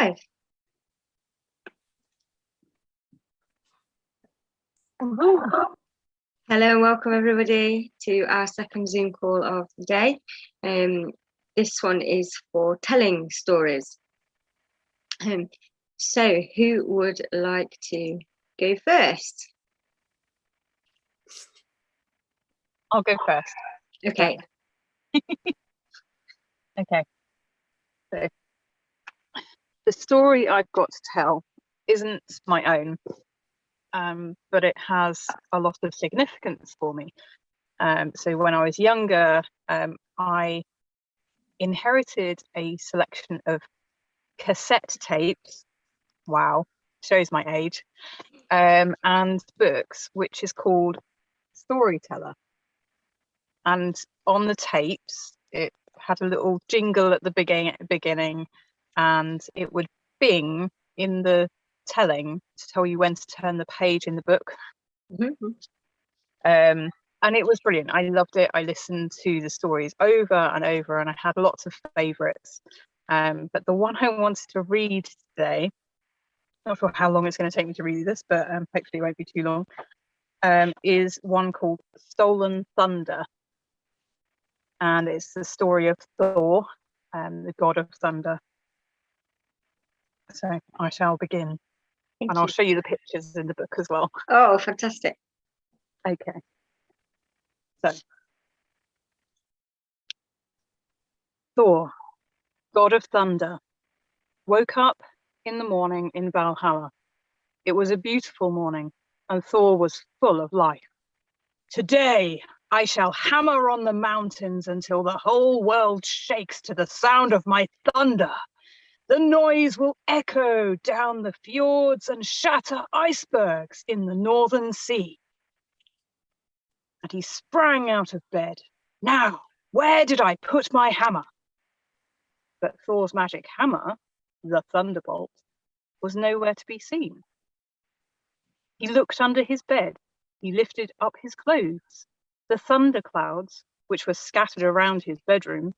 Live. Hello and welcome everybody to our second Zoom call of the day. This one is for telling stories. So who would like to go first? I'll go first. Okay. Okay. So the story I've got to tell isn't my own, but it has a lot of significance for me. So when I was younger, I inherited a selection of cassette tapes. Wow, shows my age. And books, which is called Storyteller. And on the tapes, it had a little jingle at the beginning, and it would bing in the telling to tell you when to turn the page in the book. And it was brilliant. I loved it. I listened to the stories over and over, and I had lots of favourites. But the one I wanted to read today, not sure how long it's going to take me to read this, but hopefully it won't be too long, is one called Stolen Thunder. And it's the story of Thor, the god of thunder. So I shall begin. Thank I'll you. show you the pictures in the book as well. Oh, fantastic. Okay. So, Thor, god of thunder, woke up in the morning in Valhalla. It was a beautiful morning, and Thor was full of life. Today, I shall hammer on the mountains until the whole world shakes to the sound of my thunder. The noise will echo down the fjords and shatter icebergs in the northern sea. And he sprang out of bed. Now, where did I put my hammer? But Thor's magic hammer, the thunderbolt, was nowhere to be seen. He looked under his bed. He lifted up his clothes. The thunder clouds, which were scattered around his bedroom.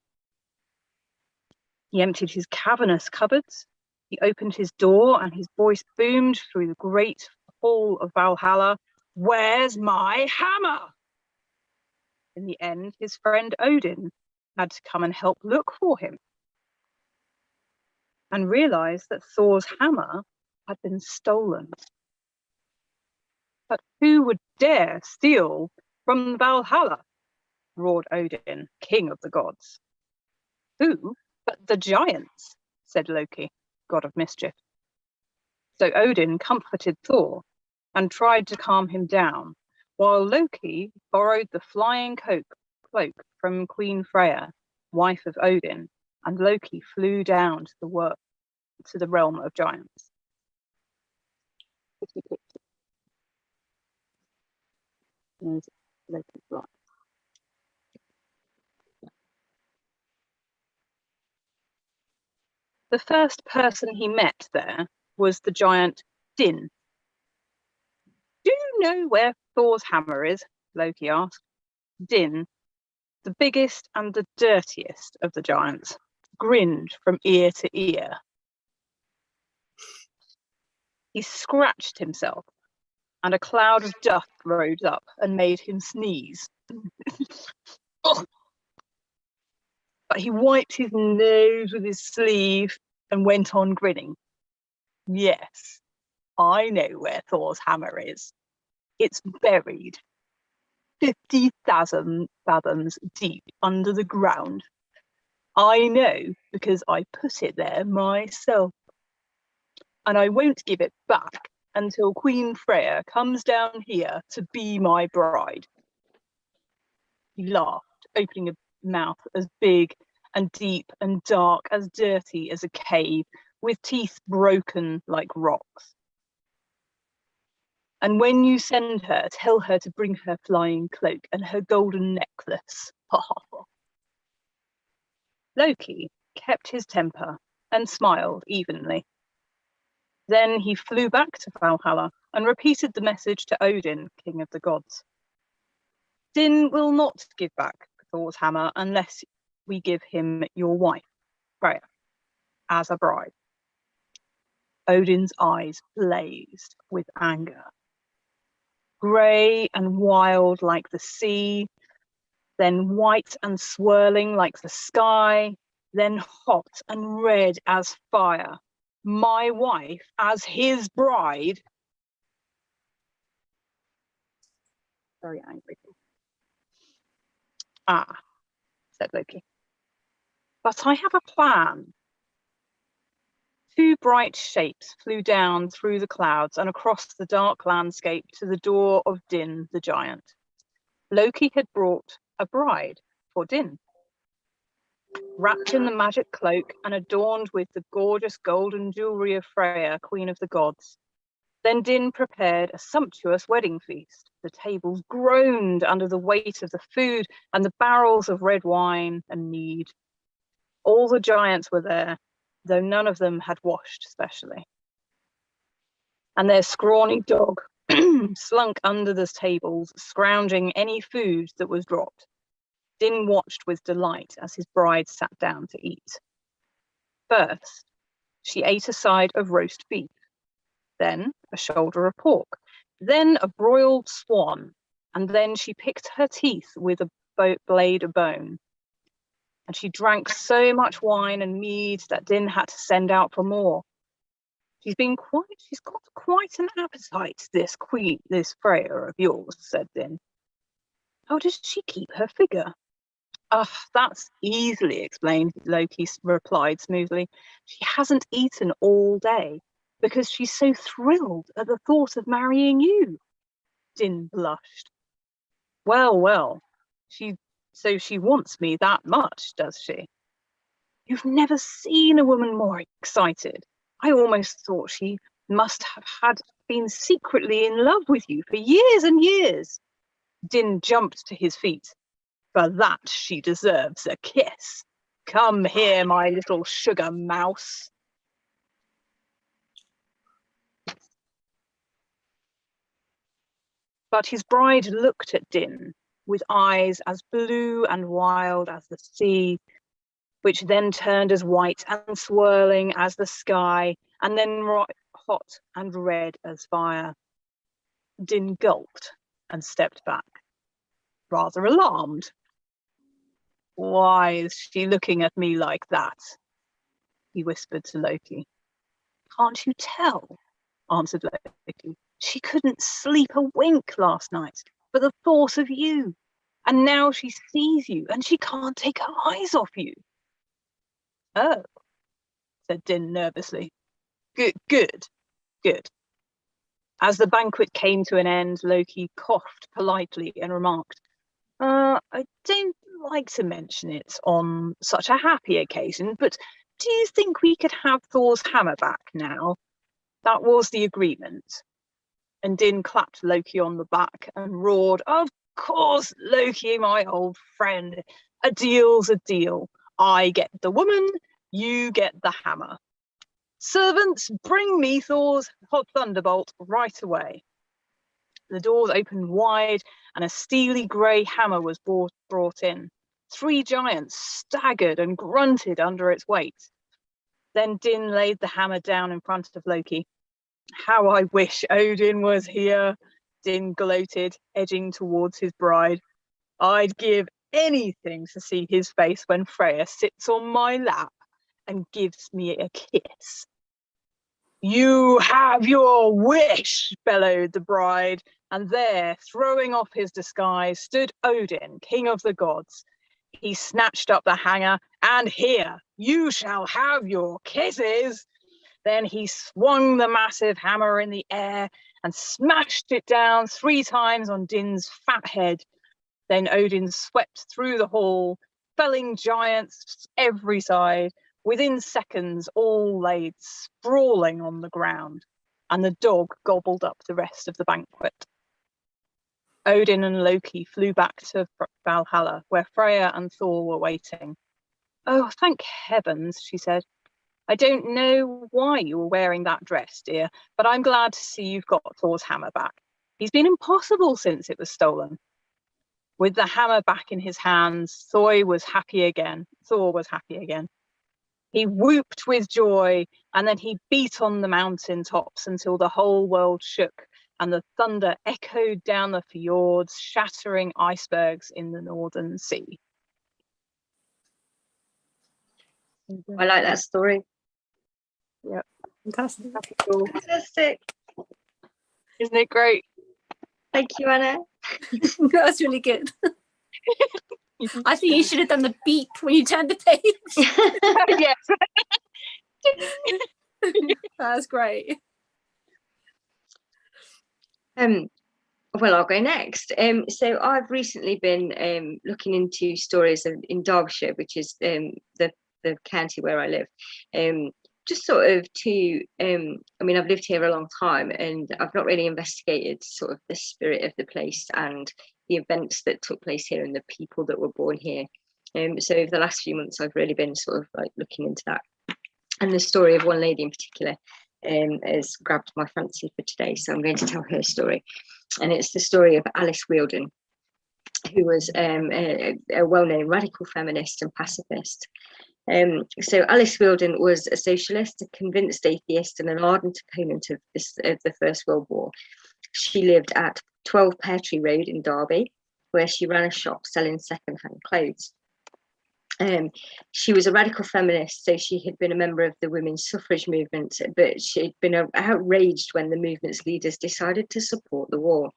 He emptied his cavernous cupboards. He opened his door, and his voice boomed through the great hall of Valhalla. Where's my hammer? In the end, his friend Odin had to come and help look for him, and realized that Thor's hammer had been stolen. But who would dare steal from Valhalla? Roared Odin, king of the gods. Who but the giants, said Loki, god of mischief. So Odin comforted Thor and tried to calm him down, while Loki borrowed the flying cloak from Queen Freya, wife of Odin, and Loki flew down to the realm of giants. There's Loki's fly. The first person he met there was the giant Din. Do you know where Thor's hammer is? Loki asked. Din, the biggest and the dirtiest of the giants, grinned from ear to ear. He scratched himself, and a cloud of dust rose up and made him sneeze. But he wiped his nose with his sleeve and went on grinning. Yes, I know where Thor's hammer is. It's buried 50,000 fathoms deep under the ground. I know because I put it there myself. And I won't give it back until Queen Freya comes down here to be my bride. He laughed, opening a mouth as big and deep and dark, as dirty as a cave, with teeth broken like rocks. And when you send her, tell her to bring her flying cloak and her golden necklace. Loki kept his temper and smiled evenly. Then he flew back to Valhalla and repeated the message to Odin, king of the gods. Din will not give back Thor's hammer unless we give him your wife, Freya, as a bride. Odin's eyes blazed with anger. Grey and wild like the sea, then white and swirling like the sky, then hot and red as fire. My wife as his bride. Very angry. Ah, said Loki. But I have a plan. Two bright shapes flew down through the clouds and across the dark landscape to the door of Din the giant. Loki had brought a bride for Din. Wrapped in the magic cloak and adorned with the gorgeous golden jewelry of Freya, queen of the gods. Then Din prepared a sumptuous wedding feast. The tables groaned under the weight of the food and the barrels of red wine and mead. All the giants were there, though none of them had washed specially. And their scrawny dog slunk under the tables, scrounging any food that was dropped. Din watched with delight as his bride sat down to eat. First, she ate a side of roast beef, then a shoulder of pork, then a broiled swan, and then she picked her teeth with a blade of bone. And she drank so much wine and mead that Din had to send out for more. She's got quite an appetite, this Freya of yours, said Din. How does she keep her figure? That's easily explained, Loki replied smoothly. She hasn't eaten all day because she's so thrilled at the thought of marrying you. Din blushed. Well, so she wants me that much, does she? You've never seen a woman more excited. I almost thought she must have been secretly in love with you for years and years. Din jumped to his feet. For that she deserves a kiss. Come here, my little sugar mouse. But his bride looked at Din with eyes as blue and wild as the sea, which then turned as white and swirling as the sky, and then hot and red as fire. Din gulped and stepped back, rather alarmed. Why is she looking at me like that? He whispered to Loki. Can't you tell? Answered Loki. She couldn't sleep a wink last night for the thought of you. And now she sees you and she can't take her eyes off you. Oh, said Din nervously. Good. As the banquet came to an end, Loki coughed politely and remarked, I don't like to mention it on such a happy occasion, but do you think we could have Thor's hammer back now? That was the agreement. And Din clapped Loki on the back and roared, Of course, Loki, my old friend. A deal's a deal. I get the woman, you get the hammer. Servants, bring me Thor's hot thunderbolt right away. The doors opened wide and a steely grey hammer was brought in. 3 giants staggered and grunted under its weight. Then Din laid the hammer down in front of Loki. How I wish Odin was here, Din gloated, edging towards his bride. I'd give anything to see his face when Freya sits on my lap and gives me a kiss. You have your wish, bellowed the bride, and there, throwing off his disguise, stood Odin, king of the gods. He snatched up the hanger, and here, you shall have your kisses. Then he swung the massive hammer in the air and smashed it down 3 times on Din's fat head. Then Odin swept through the hall, felling giants every side. Within seconds, all laid sprawling on the ground, and the dog gobbled up the rest of the banquet. Odin and Loki flew back to Valhalla, where Freya and Thor were waiting. Oh, thank heavens, she said. I don't know why you were wearing that dress, dear, but I'm glad to see you've got Thor's hammer back. He's been impossible since it was stolen. With the hammer back in his hands, Thor was happy again. He whooped with joy, and then he beat on the mountain tops until the whole world shook, and the thunder echoed down the fjords, shattering icebergs in the Northern Sea. I like that story. Yep. Fantastic. Cool. Fantastic. Isn't it great? Thank you, Anna. That was really good. I think you should have done the beep when you turned the page. Yes. That's great. Well, I'll go next. So I've recently been looking into stories in Derbyshire, which is the county where I live. Just sort of I mean, I've lived here a long time, and I've not really investigated sort of the spirit of the place and the events that took place here and the people that were born here. So over the last few months, I've really been sort of like looking into that. And the story of one lady in particular has grabbed my fancy for today. So I'm going to tell her story. And it's the story of Alice Weldon, who was a well-known radical feminist and pacifist. So Alice Weldon was a socialist, a convinced atheist, and an ardent opponent of the First World War. She lived at 12 Pear Tree Road in Derby, where she ran a shop selling second-hand clothes. She was a radical feminist, so she had been a member of the women's suffrage movement, but she'd been outraged when the movement's leaders decided to support the war.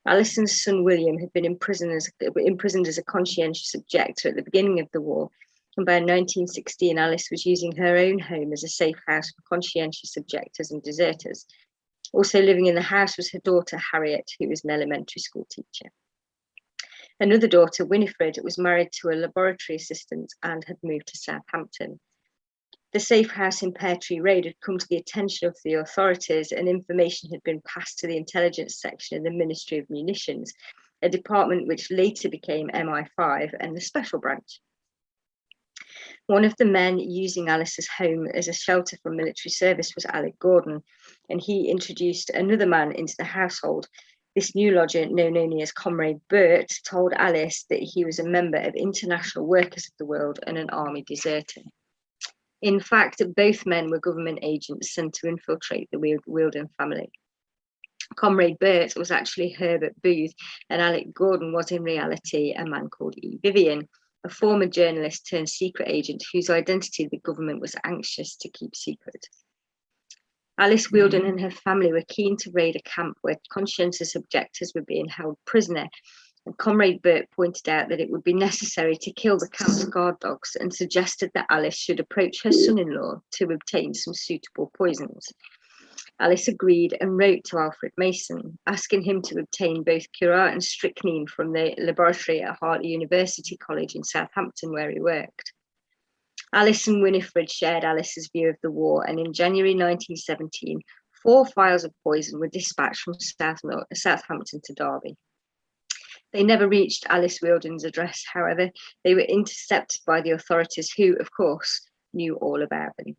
Alison's son William had been imprisoned as a conscientious objector at the beginning of the war, and by 1916 Alice was using her own home as a safe house for conscientious objectors and deserters. Also living in the house was her daughter Harriet, who was an elementary school teacher. Another daughter, Winifred, was married to a laboratory assistant and had moved to Southampton. The safe house in Pear Tree Road had come to the attention of the authorities, and information had been passed to the intelligence section of the Ministry of Munitions, a department which later became MI5 and the Special Branch. One of the men using Alice's home as a shelter from military service was Alec Gordon, and he introduced another man into the household. This new lodger, known only as Comrade Burt, told Alice that he was a member of International Workers of the World and an army deserter. In fact, both men were government agents sent to infiltrate the Weldon family. Comrade Burt was actually Herbert Booth, and Alec Gordon was in reality a man called E. Vivian, a former journalist turned secret agent whose identity the government was anxious to keep secret. Alice Weldon and her family were keen to raid a camp where conscientious objectors were being held prisoner, and Comrade Burt pointed out that it would be necessary to kill the camp's guard dogs and suggested that Alice should approach her son-in-law to obtain some suitable poisons. Alice agreed and wrote to Alfred Mason, asking him to obtain both curare and strychnine from the laboratory at Hartley University College in Southampton, where he worked. Alice and Winifred shared Alice's view of the war, and in January 1917, 4 phials of poison were dispatched from Southampton to Derby. They never reached Alice Weldon's address, however. They were intercepted by the authorities who, of course, knew all about them.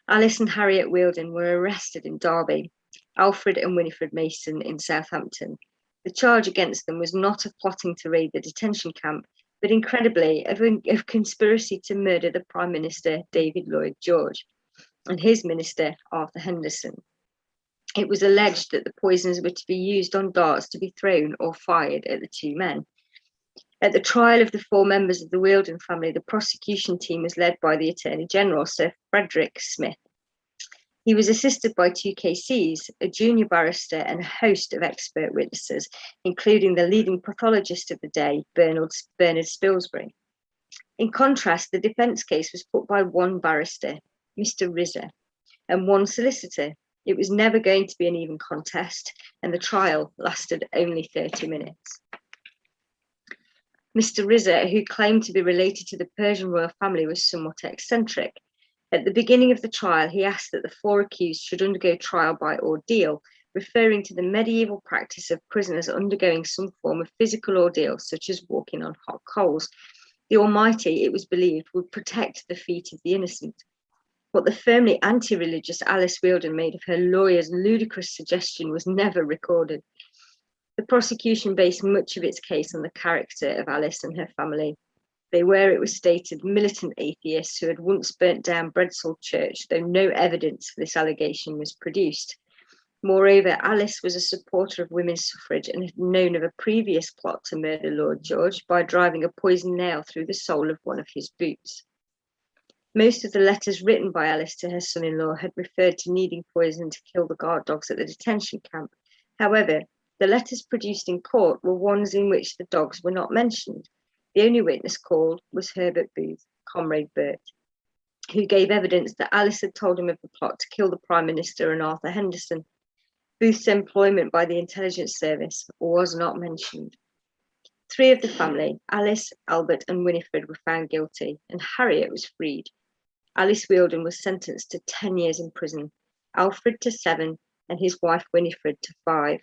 Alice and Harriet Weldon were arrested in Derby, Alfred and Winifred Mason in Southampton. The charge against them was not of plotting to raid the detention camp, but incredibly of conspiracy to murder the Prime Minister, David Lloyd George, and his minister, Arthur Henderson. It was alleged that the poisons were to be used on darts to be thrown or fired at the 2 men. At the trial of the 4 members of the Weldon family, the prosecution team was led by the Attorney General, Sir Frederick Smith. He was assisted by 2 KCs, a junior barrister, and a host of expert witnesses, including the leading pathologist of the day, Bernard Spilsbury. In contrast, the defence case was put by 1 barrister, Mr. Rizza, and 1 solicitor. It was never going to be an even contest, and the trial lasted only 30 minutes. Mr. Rizza, who claimed to be related to the Persian royal family, was somewhat eccentric. At the beginning of the trial, he asked that the 4 accused should undergo trial by ordeal, referring to the medieval practice of prisoners undergoing some form of physical ordeal, such as walking on hot coals. The Almighty, it was believed, would protect the feet of the innocent. What the firmly anti-religious Alice Weldon made of her lawyer's ludicrous suggestion was never recorded. The prosecution based much of its case on the character of Alice and her family. They were, it was stated, militant atheists who had once burnt down Bredsall Church, though no evidence for this allegation was produced. Moreover, Alice was a supporter of women's suffrage and had known of a previous plot to murder Lord George by driving a poisoned nail through the sole of one of his boots. Most of the letters written by Alice to her son-in-law had referred to needing poison to kill the guard dogs at the detention camp. However, the letters produced in court were ones in which the dogs were not mentioned. The only witness called was Herbert Booth, Comrade Burt, who gave evidence that Alice had told him of the plot to kill the Prime Minister and Arthur Henderson. Booth's employment by the intelligence service was not mentioned. 3 of the family, Alice, Albert and Winifred, were found guilty, and Harriet was freed. Alice Wealdon was sentenced to 10 years in prison, Alfred to 7, and his wife Winifred to 5.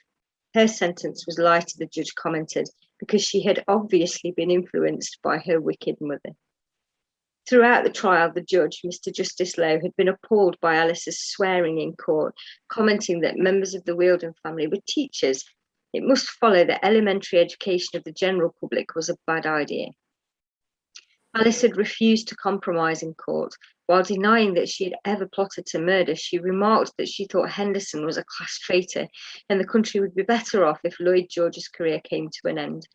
Her sentence was lighter, the judge commented, because she had obviously been influenced by her wicked mother. Throughout the trial, the judge, Mr. Justice Lowe, had been appalled by Alice's swearing in court, commenting that members of the Wealdon family were teachers. It must follow that elementary education of the general public was a bad idea. Alice had refused to compromise in court. While denying that she had ever plotted to murder, she remarked that she thought Henderson was a class traitor and the country would be better off if Lloyd George's career came to an end.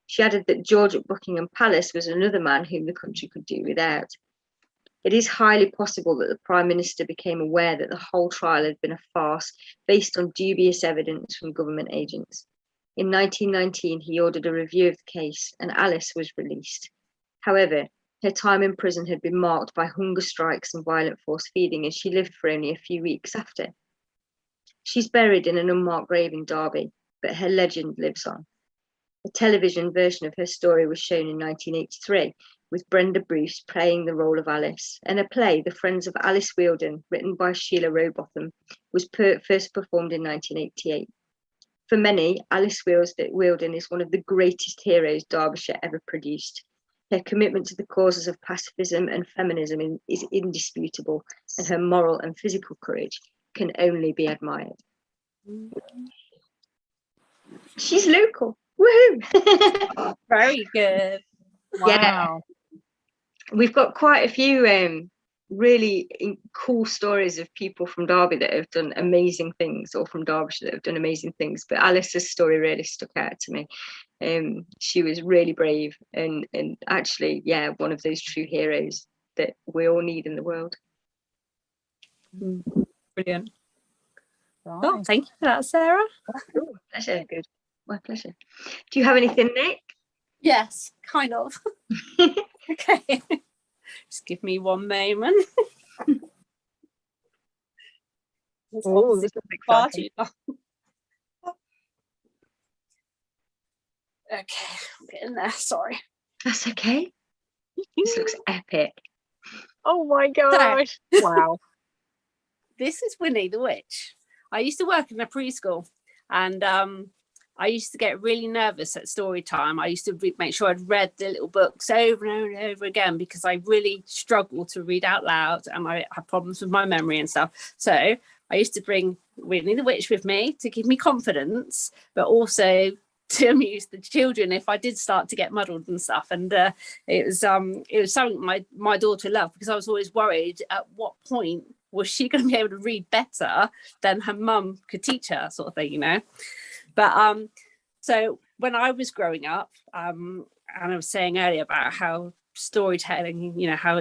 She added that George at Buckingham Palace was another man whom the country could do without. It is highly possible that the Prime Minister became aware that the whole trial had been a farce based on dubious evidence from government agents. In 1919, he ordered a review of the case and Alice was released. However, her time in prison had been marked by hunger strikes and violent force feeding, and she lived for only a few weeks after. She's buried in an unmarked grave in Derby, but her legend lives on. A television version of her story was shown in 1983, with Brenda Bruce playing the role of Alice, and a play, The Friends of Alice Wealdon, written by Sheila Rowbotham, was first performed in 1988. For many, Alice Wealdon is one of the greatest heroes Derbyshire ever produced. Her commitment to the causes of pacifism and feminism is indisputable, and her moral and physical courage can only be admired. She's local. Woohoo! Very good. Wow. Yeah. We've got quite a few really cool stories of people from Derby that have done amazing things, or from Derbyshire that have done amazing things. But Alice's story really stuck out to me. She was really brave and actually, yeah, one of those true heroes that we all need in the world. Brilliant. Right. Oh, thank you for that, Sarah. Oh, pleasure. Good. My pleasure. Do you have anything, Nick? Yes, kind of. Okay. Just give me one moment. Oh, this is Far exciting. too long. Okay, I'm getting there. Sorry. That's okay. This looks epic. Oh my gosh. Wow. This is Winnie the Witch. I used to work in a preschool, and I used to get really nervous at story time. I used to make sure I'd read the little books over and over and over again, because I really struggled to read out loud and I had problems with my memory and stuff. So I used to bring Winnie the Witch with me to give me confidence, but also to amuse the children if I did start to get muddled and stuff. And it was something my daughter loved, because I was always worried at what point was she going to be able to read better than her mum could teach her, sort of thing, you know. But so when I was growing up, and I was saying earlier about how storytelling, you know, how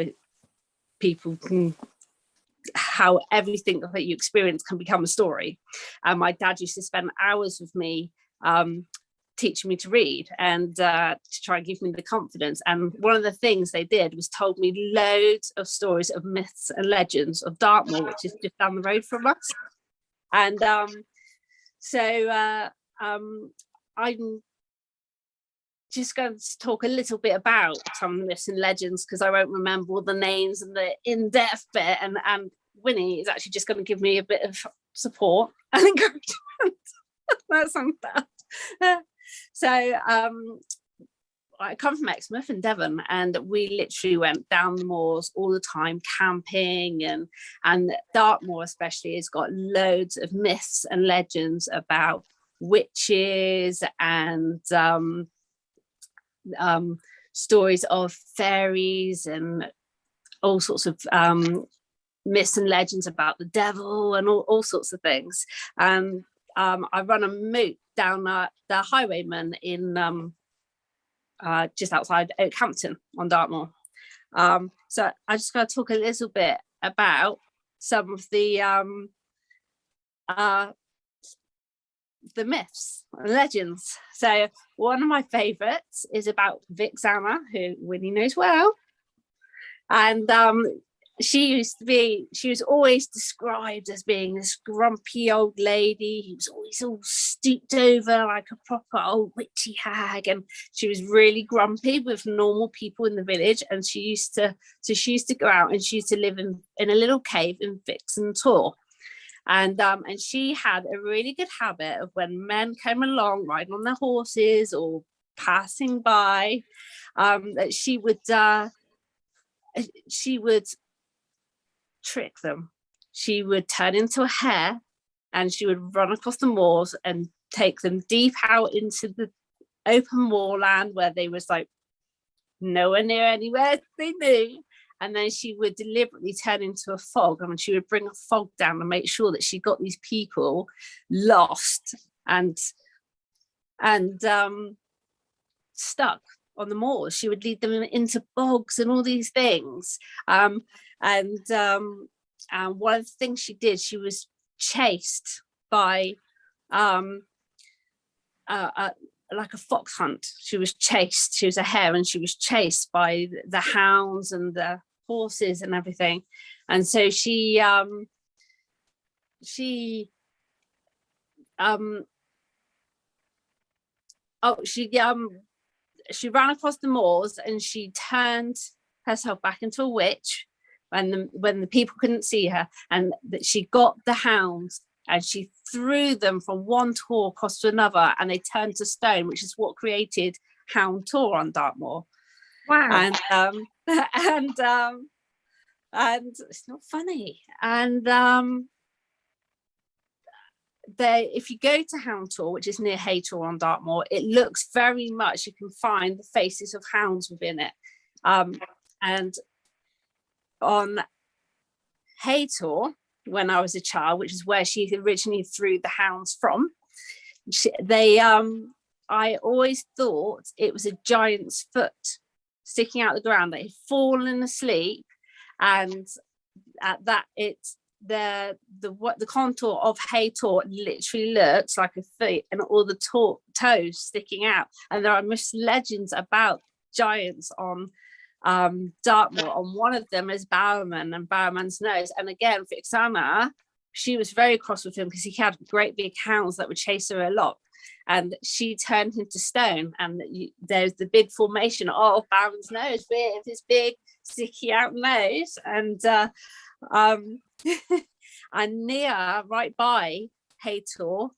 everything that you experience can become a story. And my dad used to spend hours with me teaching me to read and to try and give me the confidence. And one of the things they did was told me loads of stories of myths and legends of Dartmoor, which is just down the road from us. And so I'm just going to talk a little bit about some of the myths and legends, because I won't remember all the names and the in-depth bit, and Winnie is actually just going to give me a bit of support and encouragement. That sounds bad. So I come from Exmouth in Devon, and we literally went down the moors all the time camping, and Dartmoor especially has got loads of myths and legends about witches and stories of fairies and all sorts of myths and legends about the devil and all sorts of things. And I run a moot down the Highwayman in just outside Oakhampton on Dartmoor. So I just got to talk a little bit about some of the myths and legends. So one of my favorites is about Vixana, who Winnie knows well. And she was always described as being this grumpy old lady who was always all stooped over like a proper old witchy hag, and she was really grumpy with normal people in the village. And she used to go out, and she used to live in a little cave in Vixen Tor. And she had a really good habit of, when men came along riding on their horses or passing by, that she would trick them. She would turn into a hare, and she would run across the moors and take them deep out into the open moorland where they was like nowhere near anywhere they knew. And then she would deliberately turn into a fog, and she would bring a fog down and make sure that she got these people lost and stuck on the moors. She would lead them into bogs and all these things. And one of the things she did, she was chased by like a fox hunt. She was chased. She was a hare, and she was chased by the hounds and the horses and everything. And so she ran across the moors, and she turned herself back into a witch when the people couldn't see her, and that she got the hounds and she threw them from one tor across to another, and they turned to stone, which is what created Hound Tor on Dartmoor. Wow. And it's not funny. And if you go to Hound Tor, which is near Haytor on Dartmoor, it looks very much, you can find the faces of hounds within it. And on Haytor, when I was a child, which is where she originally threw the hounds from, I always thought it was a giant's foot sticking out the ground, that he'd fallen asleep, and at that it's the contour of Haytor literally looks like a foot, and all the toes sticking out. And there are legends about giants on Dartmoor, and one of them is Bowerman and Bowerman's nose. And again, Vixana, she was very cross with him because he had great big hounds that would chase her a lot, and she turned him to stone. And there's the big formation of Bowerman's nose with his big sticky out nose, and and near, right by Haytor,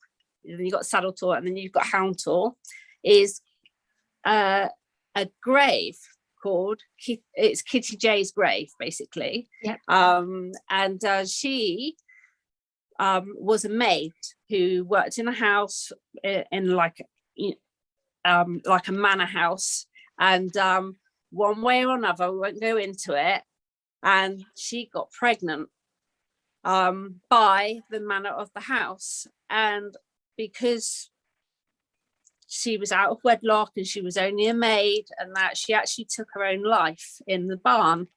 then you've got Saddle Tor, and then you've got Hound Tor, is a grave called it's Kitty Jay's grave, basically. Yep. And she was a maid who worked in a house in like a manor house, and one way or another, we won't go into it, and she got pregnant by the manor of the house. And because she was out of wedlock and she was only a maid, and that she actually took her own life in the barn.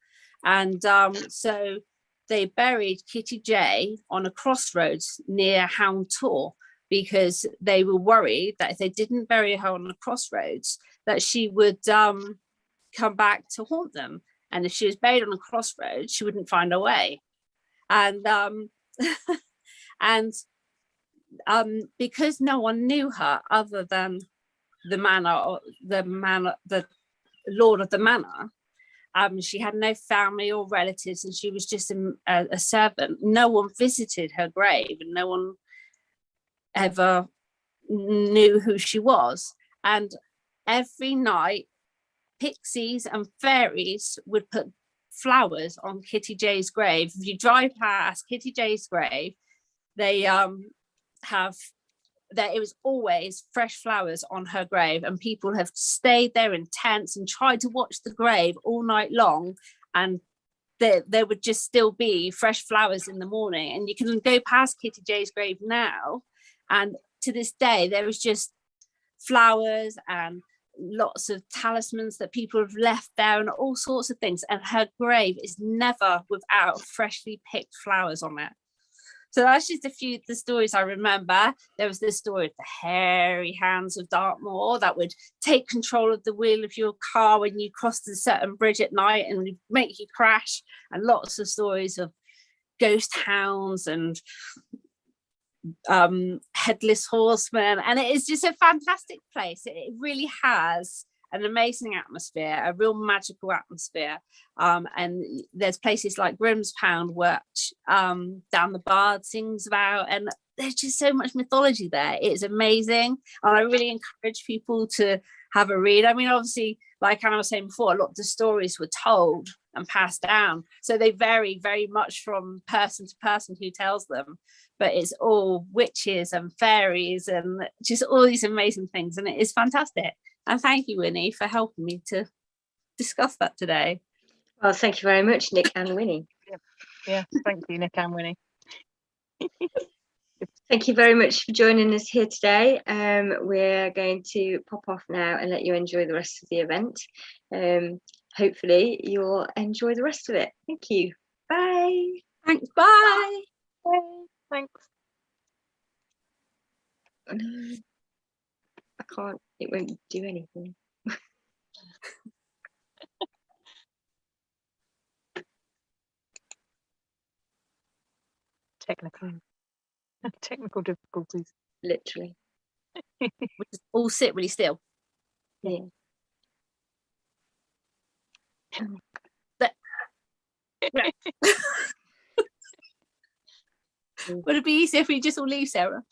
And so they buried Kitty Jay on a crossroads near Hound Tor, because they were worried that if they didn't bury her on the crossroads, that she would come back to haunt them. And if she was buried on a crossroads, she wouldn't find her way. And because no one knew her other than the lord of the manor, she had no family or relatives, and she was just a servant. No one visited her grave, and no one ever knew who she was. And every night, pixies and fairies would put flowers on Kitty Jay's grave. If you drive past Kitty Jay's grave, they have that it was always fresh flowers on her grave, and people have stayed there in tents and tried to watch the grave all night long, and there would just still be fresh flowers in the morning. And you can go past Kitty J's grave now, and to this day there is just flowers and lots of talismans that people have left there and all sorts of things, and her grave is never without freshly picked flowers on it. So that's just a few of the stories I remember. There was this story of the hairy hands of Dartmoor that would take control of the wheel of your car when you crossed a certain bridge at night and would make you crash, and lots of stories of ghost hounds and headless horsemen. And it is just a fantastic place. It really has an amazing atmosphere, a real magical atmosphere. And there's places like Grimspound, which Down the Bard sings about, and there's just so much mythology there. It's amazing, and I really encourage people to have a read. I mean, obviously, like Anna was saying before, a lot of the stories were told and passed down, so they vary very much from person to person who tells them, but it's all witches and fairies and just all these amazing things, and it is fantastic. And thank you, Winnie, for helping me to discuss that today. Well, thank you very much, Nick and Winnie. Yeah, thank you, Nick and Winnie. Thank you very much for joining us here today. We're going to pop off now and let you enjoy the rest of the event. Hopefully you'll enjoy the rest of it. Thank you. Bye. Thanks. Bye. Bye. Thanks. I can't, it won't do anything. Technical difficulties. Literally. We just all sit really still. Yeah. Would it be easier if we just all leave, Sarah?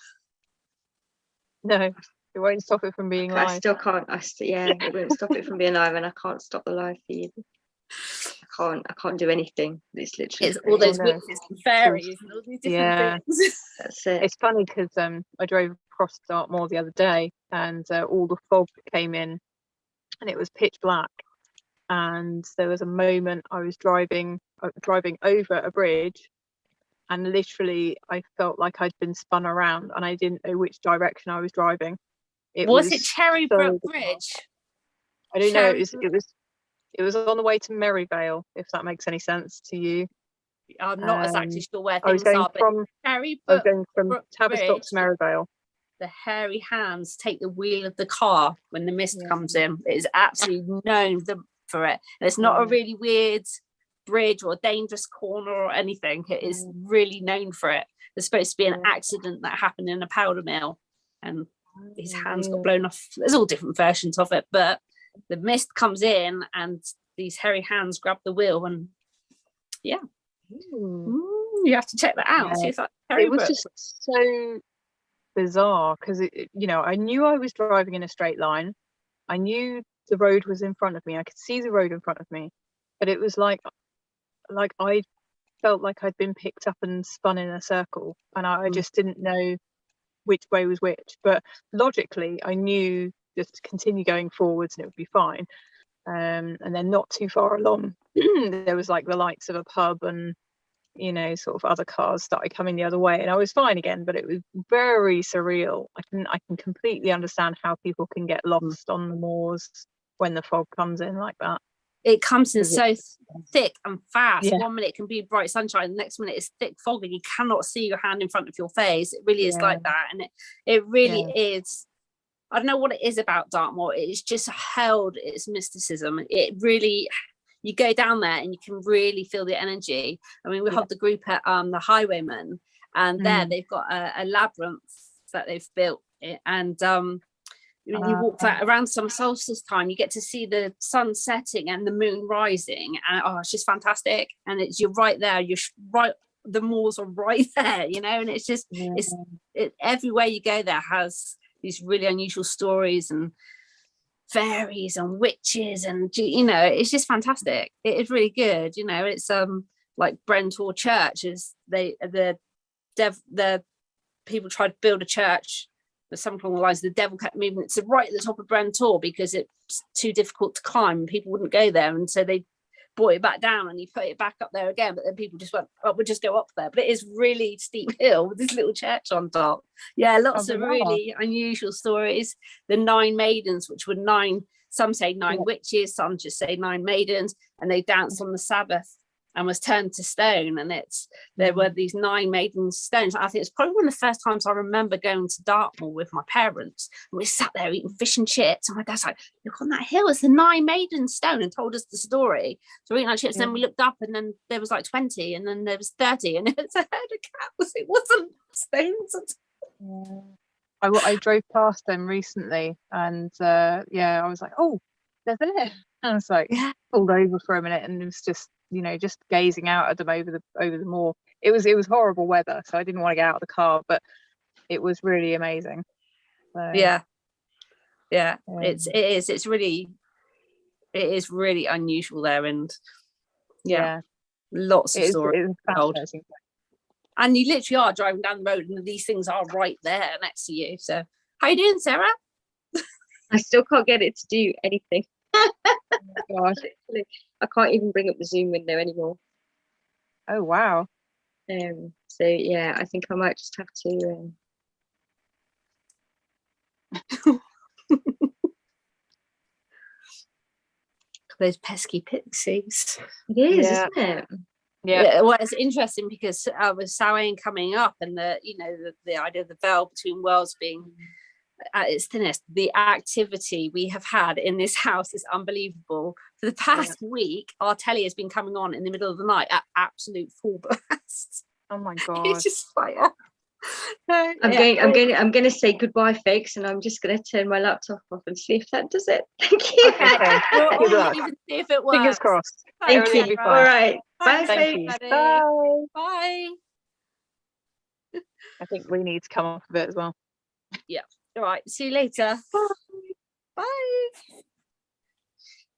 No, it won't stop it from being I live. still can't. Yeah, it won't stop it from being live, and I can't stop the live feed. I can't do anything. It's literally. It's all those no. witches and fairies and all these different things. That's it. It's funny because I drove across Dartmoor the other day, and all the fog came in, and it was pitch black. And there was a moment I was driving over a bridge, and literally I felt like I'd been spun around, and I didn't know which direction I was driving. Was it Cherrybrook Bridge? I don't know. It was on the way to Merivale, if that makes any sense to you. I'm not exactly sure where I was things going are, but from Cherrybrook Tavistock to Merivale. The hairy hands take the wheel of the car when the mist comes in. It is absolutely known for it. And it's not a really weird bridge or a dangerous corner or anything. It is really known for it. There's supposed to be an accident that happened in a powder mill, and his hands got blown off. There's all different versions of it, but the mist comes in and these hairy hands grab the wheel, and you have to check that out. See if that's it was just so bizarre because I knew I was driving in a straight line. I knew the road was in front of me. I could see the road in front of me, but it was like I felt like I'd been picked up and spun in a circle, and I just didn't know which way was which. But logically, I knew just to continue going forwards and it would be fine. And then not too far along, there was like the lights of a pub and sort of other cars started coming the other way, and I was fine again. But it was very surreal. I can completely understand how people can get lost on the moors when the fog comes in like that. It comes in so thick and fast. 1 minute it can be bright sunshine, the next minute it's thick fog and you cannot see your hand in front of your face. It really is like that, and it really is. I don't know what it is about Dartmoor. It's just held its mysticism. It really, you go down there and you can really feel the energy. I mean, we have the group at the Highwaymen, and there they've got a labyrinth that they've built, and when you walk that around summer solstice time, you get to see the sun setting and the moon rising, and it's just fantastic. And you're right there. You're right. The moors are right there, and it's just everywhere you go there has these really unusual stories and fairies and witches, and it's just fantastic. It is really good. It's like Brentor Church is the people tried to build a church There's something along the lines, the devil kept moving it to right at the top of Brent Tor because it's too difficult to climb. People wouldn't go there. And so they brought it back down and he put it back up there again. But then people just went, oh, we'll just go up there. But it is really steep hill with this little church on top. Yeah, lots of really unusual stories. The 9 maidens, which were 9, some say 9 witches, some just say 9 maidens, and they danced on the Sabbath and was turned to stone. And there were these 9 maiden stones. I think it's probably one of the first times I remember going to Dartmoor with my parents, and we sat there eating fish and chips, and my dad's like, look on that hill, it's the 9 maiden stone, and told us the story. So we're eating our chips, and then we looked up, and then there was like 20, and then there was 30, and it was a herd of cows. It wasn't stones at all. I drove past them recently, and I was like, oh, they're there. And I was like, pulled over for a minute, and it was just, just gazing out at them over the moor. It was horrible weather, so I didn't want to get out of the car, but it was really amazing. So, it is really unusual there, and lots of stories told. And you literally are driving down the road and these things are right there next to you. So how you doing, Sarah? I still can't get it to do anything. Gosh, I can't even bring up the Zoom window anymore. Oh wow. So yeah, I think I might just have to those pesky pixies. It is, isn't it? Yeah, well, it's interesting because with Samhain coming up, and the idea of the veil between worlds being at its thinnest, the activity we have had in this house is unbelievable. For the past week, our telly has been coming on in the middle of the night at absolute full blast. Oh my god! It's just like, I'm going to say goodbye, folks, and I'm just going to turn my laptop off and see if that does it. Thank you. Okay. Good luck. See if it works. Fingers crossed. Thank you. All right. Bye, Thank folks. you. Bye. Bye. I think we need to come off of it as well. Yeah. All right. See you later.